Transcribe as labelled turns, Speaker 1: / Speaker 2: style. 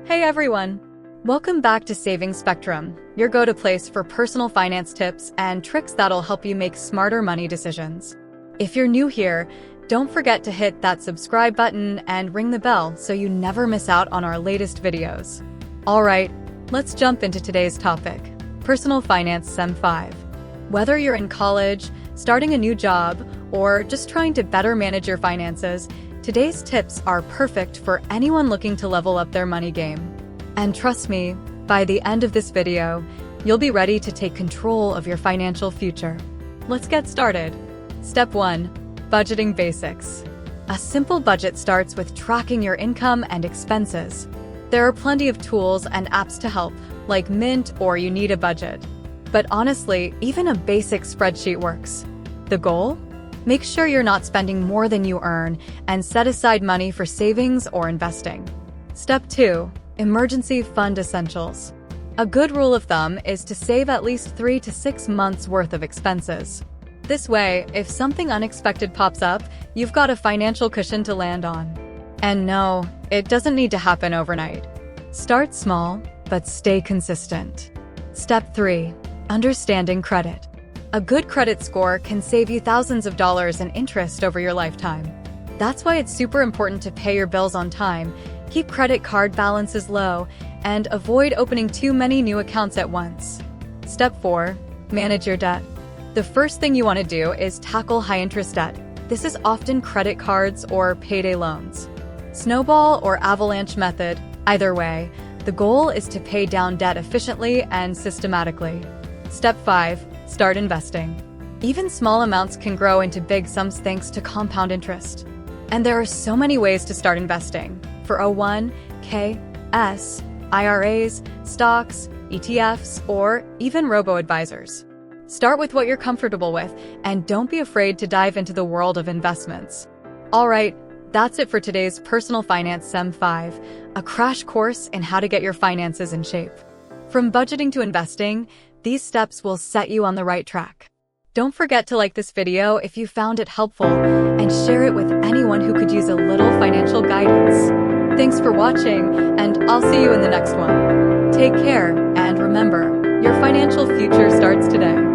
Speaker 1: Hey everyone! Welcome back to Savingsspectrum, your go-to place for personal finance tips and tricks that'll help you make smarter money decisions. If you're new here, don't forget to hit that subscribe button and ring the bell so you never miss out on our latest videos. Alright, let's jump into today's topic, Personal Finance Sem 5. Whether you're in college, starting a new job, or just trying to better manage your finances, today's tips are perfect for anyone looking to level up their money game. And trust me, by the end of this video, you'll be ready to take control of your financial future. Let's get started. Step 1. Budgeting basics. A simple budget starts with tracking your income and expenses. There are plenty of tools and apps to help, like Mint or You Need a Budget. But honestly, even a basic spreadsheet works. The goal? Make sure you're not spending more than you earn and set aside money for savings or investing. Step 2. Emergency fund essentials. A good rule of thumb is to save at least 3 to 6 months worth of expenses. This way, if something unexpected pops up, you've got a financial cushion to land on. And no, it doesn't need to happen overnight. Start small, but stay consistent. Step 3. Understanding credit. A good credit score can save you thousands of dollars in interest over your lifetime. That's why it's super important to pay your bills on time, keep credit card balances low, and avoid opening too many new accounts at once. Step 4. Manage your debt. The first thing you want to do is tackle high-interest debt. This is often credit cards or payday loans. Snowball or avalanche method, either way, the goal is to pay down debt efficiently and systematically. Step 5. Start investing. Even small amounts can grow into big sums thanks to compound interest. And there are so many ways to start investing: 401(k)s, IRAs, stocks, ETFs, or even robo-advisors. Start with what you're comfortable with, and don't be afraid to dive into the world of investments. Alright, that's it for today's Personal Finance Sem 5, a crash course in how to get your finances in shape. From budgeting to investing, these steps will set you on the right track. Don't forget to like this video if you found it helpful and share it with anyone who could use a little financial guidance. Thanks for watching, and I'll see you in the next one. Take care, and remember, your financial future starts today.